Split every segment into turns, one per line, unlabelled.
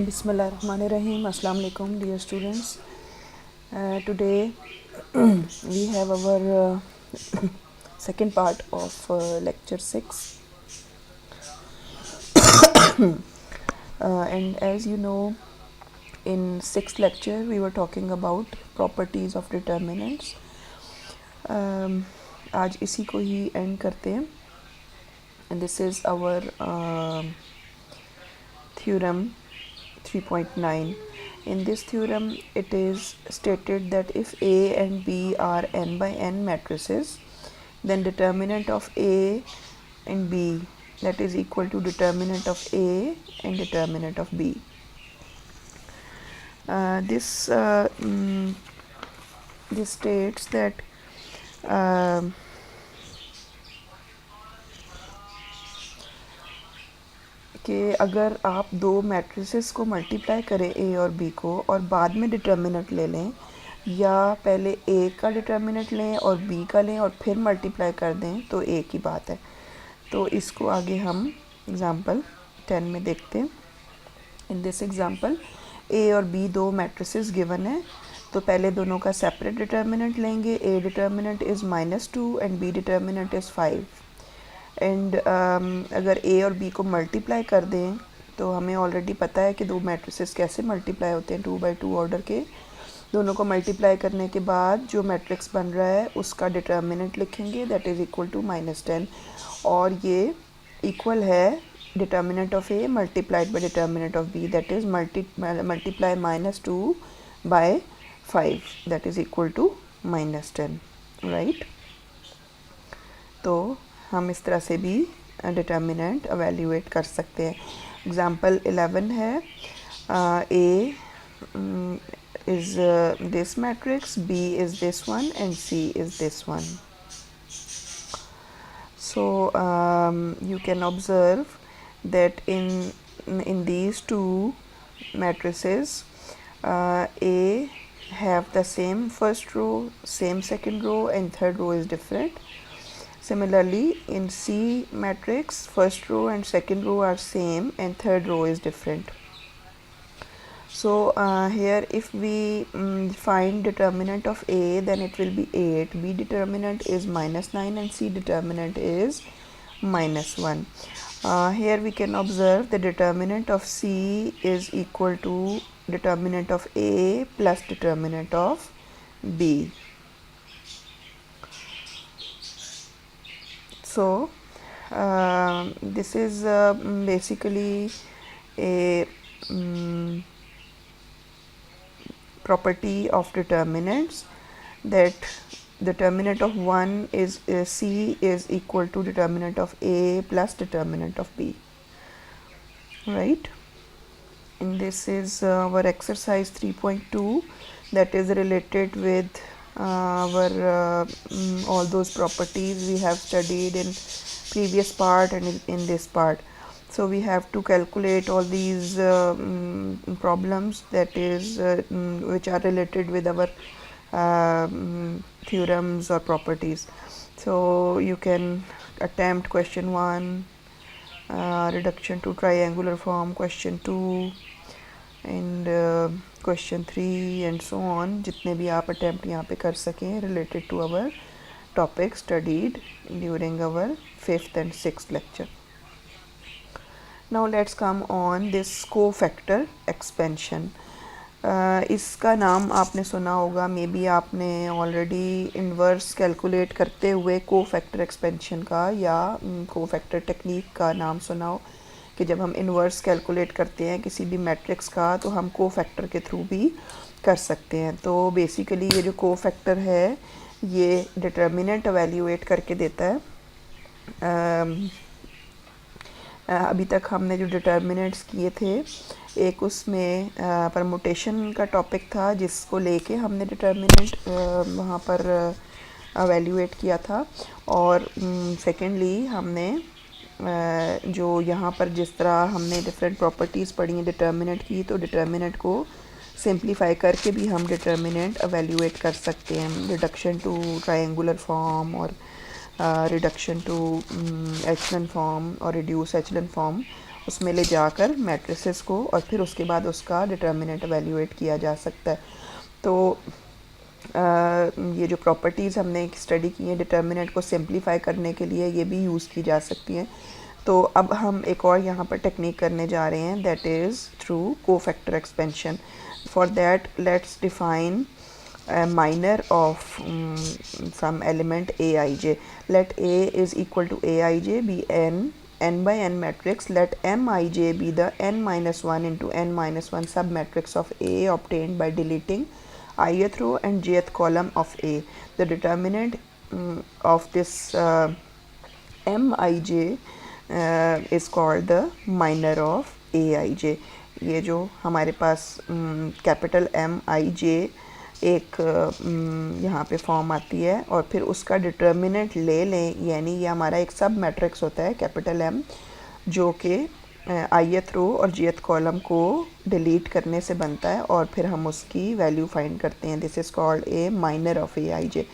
Bismillahirrahmanirrahim. Assalamu alaikum, dear students. Today we have our second part of lecture 6. And as you know, in sixth lecture we were talking about properties of determinants. आज इसी को ही end करते हैं. And this is our theorem 3.9. In this theorem it is stated that if A and B are n by n matrices, then determinant of A and B, that is equal to determinant of A and determinant of B. This states that कि अगर आप दो matrices को multiply करें ए और B को और बाद में डिटर्मिनेंट ले लें, या पहले ए का डिटर्मिनेंट लें और बी का लें और फिर मल्टीप्लाई कर दें, तो एक ही बात है. तो इसको आगे हम एग्ज़ाम्पल 10 में देखते हैं. इन दिस एग्ज़ाम्पल ए और बी दो मैट्रिसेस गिवन है, तो पहले दोनों का सेपरेट डिटर्मिनेंट लेंगे. A determinant is -2 and B determinant is 5. And अगर ए और बी को मल्टीप्लाई कर दें तो हमें ऑलरेडी पता है कि दो मैट्रिसेस कैसे मल्टीप्लाई होते हैं, 2x2 ऑर्डर के. दोनों को मल्टीप्लाई करने के बाद जो मैट्रिक्स बन रहा है उसका डिटर्मिनेंट लिखेंगे, दैट इज़ इक्वल टू -10, और ये इक्वल है determinant of A multiplied by determinant of B, that is multiply -2 by 5, that is equal to -10, right. तो हम इस तरह से भी डिटर्मिनेंट एवेल्यूएट कर सकते हैं. एग्ज़ाम्पल 11 है, ए is this matrix, B is this one, and C is this one. So you can observe that in these two matrices, A have the same first row, same second row, and third row is different. Similarly, in C matrix, first row and second row are same and third row is different. So here if we find determinant of A, then it will be 8, B determinant is -9, and C determinant is -1. Here we can observe the determinant of C is equal to determinant of A plus determinant of B. So this is basically a property of determinants, that determinant of 1 is C is equal to determinant of A plus determinant of B, right. And this is our exercise 3.2, that is related with our all those properties we have studied in previous part and in this part. So we have to calculate all these problems, that is which are related with our theorems or properties. So you can attempt question 1, reduction to triangular form, question 2, and question 3, and so on. जितने भी आप attempt यहाँ पे कर सकें related to our topic studied during our 5th and 6th lecture. Now let's come on this cofactor expansion. इसका नाम आपने सुना होगा, मे बी आपने ऑलरेडी इन्वर्स कैलकुलेट करते हुए कोफैक्टर एक्सपेंशन का या कोफैक्टर टेक्निक का नाम सुना हो, कि जब हम इन्वर्स कैलकुलेट करते हैं किसी भी मैट्रिक्स का तो हम कोफैक्टर के थ्रू भी कर सकते हैं. तो बेसिकली ये जो कोफैक्टर है ये डिटर्मिनेंट एवेल्यूएट करके देता है. अभी तक हमने जो डिटर्मिनेंट्स किए थे, एक उसमें परमुटेशन का टॉपिक था जिसको लेके हमने डिटर्मिनेंट वहाँ पर एवेल्यूएट किया था, और सेकेंडली हमने जो यहाँ पर जिस तरह हमने डिफरेंट प्रॉपर्टीज़ पढ़ी हैं डिटर्मिनेंट की, तो डिटर्मिनेंट को सिंप्लीफाई करके भी हम डिटर्मिनेंट एवेल्यूएट कर सकते हैं, रिडक्शन टू ट्रायंगुलर फॉर्म और रिडक्शन टू एचलन फॉर्म और रिड्यूस एचलन फॉर्म, उसमें ले जाकर मैट्रिसेस को और फिर उसके बाद उसका डिटर्मिनेंट एवेल्यूएट किया जा सकता है। तो ये जो प्रॉपर्टीज़ हमने स्टडी की हैं डिटर्मिनेंट को सिंप्लीफाई करने के लिए, ये भी यूज़ की जा सकती हैं। तो अब हम एक और यहाँ पर टेक्निक करने जा रहे हैं, that is through cofactor expansion. For that let's define minor of some element aij. Let a is equal to aij be n by n matrix. Let mij be the n minus 1 into n minus 1 submatrix of a obtained by deleting ith row and jth column of a. The determinant of this mij is called the minor of aij. ये जो हमारे पास capital M आई जे एक यहाँ पे form आती है और फिर उसका डिटर्मिनेंट ले लें, यानी ये हमारा एक सब मैट्रिक्स होता है कैपिटल एम, जो कि ith रो और jth कॉलम को डिलीट करने से बनता है और फिर हम उसकी वैल्यू फाइंड करते हैं। This is called a minor of aij.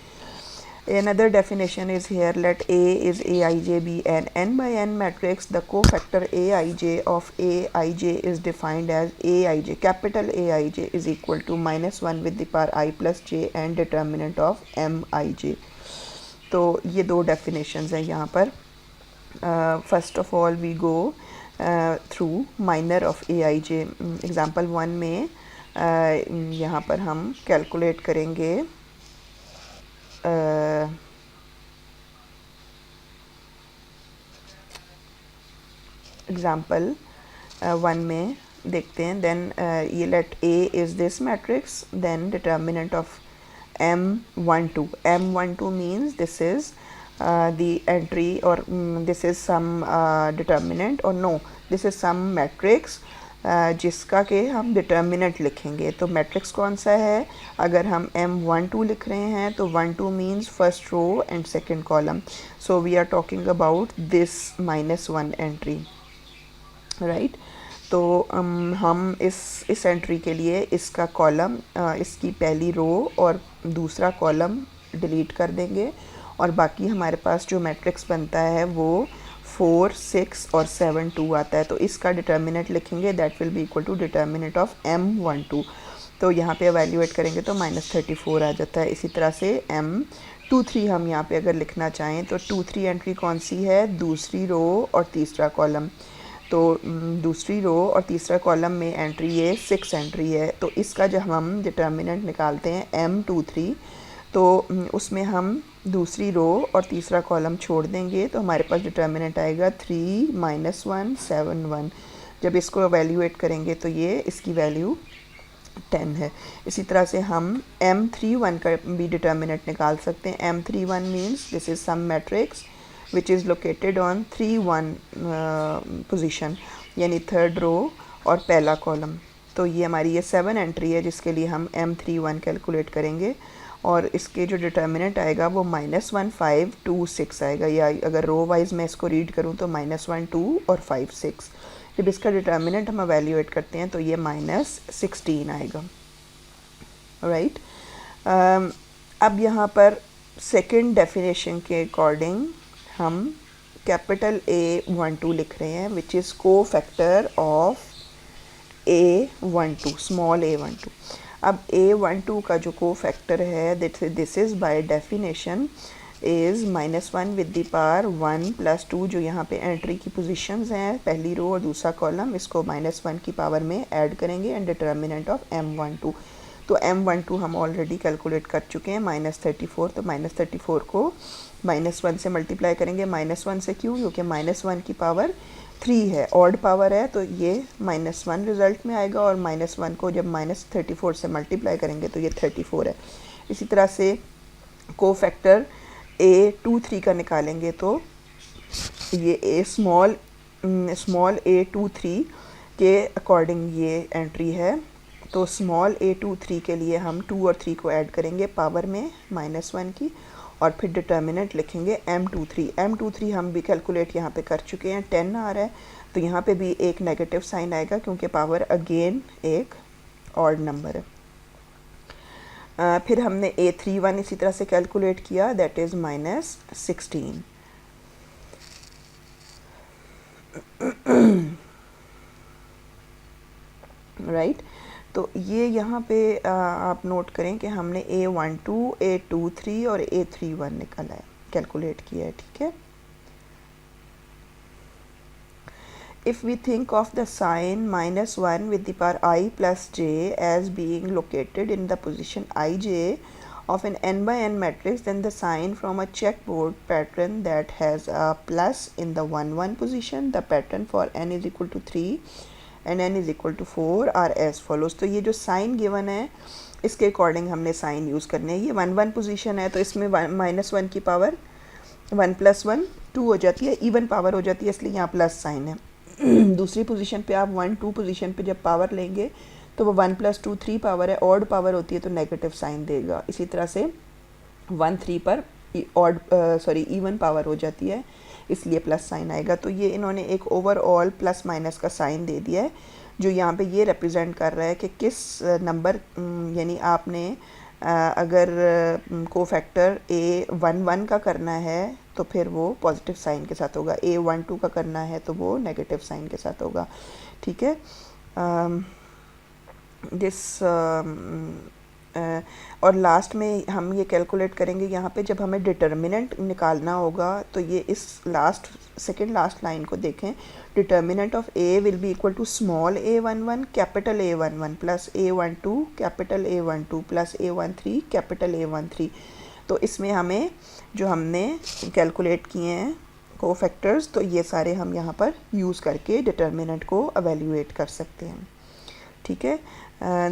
Another definition is here, let A is aij be an n by n matrix. The cofactor aij of aij is defined as aij, capital Aij is equal to minus 1 with the power I plus j and determinant of mij. तो ये दो definitions हैं यहाँ पर. First of all we go through minor of aij. Example 1 में यहाँ पर हम calculate करेंगे एग्ज़ाम्पल 1 में देखते हैं. देन ये let A is this matrix, then determinant of M12 means this is the entry or this is some determinant or no, this is some matrix जिसका के हम डिटर्मिनेंट लिखेंगे. तो मैट्रिक्स कौन सा है? अगर हम M12 लिख रहे हैं तो 12 means first row and second column. So we are talking about this -1 entry, right. तो हम इस एंट्री के लिए इसका कॉलम, इसकी पहली रो और दूसरा कॉलम डिलीट कर देंगे और बाकी हमारे पास जो मैट्रिक्स बनता है वो 4, 6 और 7, 2 आता है. तो इसका डिटर्मिनेंट लिखेंगे, that will be equal to determinant of M12. तो यहाँ पे एवेल्यूएट करेंगे तो -34 आ जाता है. इसी तरह से M23 हम यहाँ पे अगर लिखना चाहें तो 2-3 एंट्री कौन सी है? दूसरी रो और तीसरा कॉलम. तो दूसरी रो और तीसरा कॉलम में एंट्री ये 6 एंट्री है. तो इसका जब हम डिटर्मिनेंट निकालते हैं M23 तो उसमें हम दूसरी रो और तीसरा कॉलम छोड़ देंगे तो हमारे पास डिटर्मिनेंट आएगा 3 - 1 7 1. जब इसको एवेल्यूएट करेंगे तो ये इसकी वैल्यू 10 है. इसी तरह से हम M31 का भी डिटर्मिनेंट निकाल सकते हैं. M31 means this is some matrix which is located on 3 1 position, यानी थर्ड रो और पहला कॉलम. तो ये हमारी ये 7 एंट्री है जिसके लिए हम M31 कैलकुलेट करेंगे और इसके जो डिटर्मिनेंट आएगा वो -1 5 2 6 आएगा. या अगर रो वाइज मैं इसको रीड करूँ तो -1 2 और 5 6. जब इसका डिटर्मिनेंट हम एवेल्यूएट करते हैं तो ये -16 आएगा, राइट. अब यहाँ पर सेकंड डेफिनेशन के अकॉर्डिंग हम कैपिटल A12 लिख रहे हैं विच इज़ को factor of A12, small a12. अब A12 का जो को फैक्टर है this is by definition is -1 with the power 1 + 2. जो यहाँ पे एंट्री की पोजीशंस हैं, पहली रो और दूसरा कॉलम, इसको -1 की पावर में ऐड करेंगे एंड डिटर्मिनेंट ऑफ M12. तो M12 हम ऑलरेडी कैलकुलेट कर चुके हैं -34. तो -34 को -1 से मल्टीप्लाई करेंगे. -1 से क्यों? क्योंकि -1 की पावर 3 है, ऑड पावर है, तो ये -1 रिज़ल्ट में आएगा और -1 को जब -34 से मल्टीप्लाई करेंगे तो ये 34 है. इसी तरह से को फैक्टर A23 का निकालेंगे तो ये स्मॉल a23 के अकॉर्डिंग ये एंट्री है. तो स्मॉल a23 के लिए हम 2 और 3 को ऐड करेंगे पावर में -1 की और फिर डिटर्मिनेंट लिखेंगे M23 हम भी कैलकुलेट यहाँ पे कर चुके हैं, 10 आ रहा है. तो यहाँ पे भी एक नेगेटिव साइन आएगा क्योंकि पावर अगेन एक ऑड नंबर है. फिर हमने A31 इसी तरह से कैलकुलेट किया, दैट इज़ -16. राइट। तो ये यहाँ पे आप नोट करें कि हमने A12, A23 और A31 निकाला है, कैलकुलेट किया है, ठीक है। If we think of the sign -1 with the power I plus j as being located in the position ij of an n by n matrix, then the sign from a checkboard pattern that has a plus in the 1 1 position, the pattern for n is equal to 3 and n is equal to 4 are as follows। तो ये जो sign given है इसके according हमने sign use करने हैं। ये 1 1 position है तो इसमें -1 की पावर 1 + 1 2 हो जाती है, इवन पावर हो जाती है, इसलिए यहाँ प्लस साइन है। दूसरी पोजीशन पे आप 1 2 पोजीशन पे जब पावर लेंगे तो वो 1 + 2 3 पावर है, ऑड पावर होती है तो नेगेटिव साइन देगा। इसी तरह से 1 3 पर इवन पावर हो जाती है, इसलिए प्लस साइन आएगा। तो ये इन्होंने एक ओवरऑल प्लस माइनस का साइन दे दिया है, जो यहाँ पे ये रिप्रेजेंट कर रहा है कि किस नंबर, यानी आपने अगर कोफैक्टर A11 का करना है तो फिर वो पॉजिटिव साइन के साथ होगा, A12 का करना है तो वो नेगेटिव साइन के साथ होगा, ठीक है। और लास्ट में हम ये कैलकुलेट करेंगे यहाँ पे जब हमें डिटर्मिनेंट निकालना होगा, तो ये इस सेकेंड लास्ट लाइन को देखें। Determinant of A will be equal to small a11 capital A11 plus A12 capital A12 plus A13 capital A13। तो इसमें हमें जो हमने कैलकुलेट किए हैं कोफैक्टर्स, तो ये सारे हम यहाँ पर यूज़ करके डिटर्मिनेंट को एवेल्यूएट कर सकते हैं, ठीक है।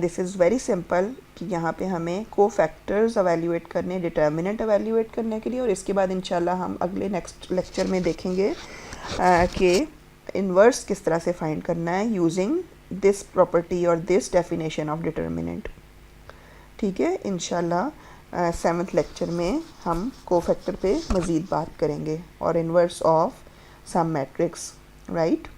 दिस इज़ वेरी सिंपल कि यहाँ पे हमें कोफैक्टर्स एवेल्यूएट करने, डिटर्मिनेंट एवेल्यूएट करने के लिए, और इसके बाद इंशाल्लाह हम अगले नेक्स्ट लेक्चर में देखेंगे कि इन्वर्स किस तरह से फाइंड करना है यूजिंग दिस प्रॉपर्टी और दिस डेफिनेशन ऑफ डिटर्मिनेंट, ठीक है। इंशाल्लाह 7th लेक्चर में हम कोफैक्टर पे मज़ीद बात करेंगे और inverse of some matrix, right.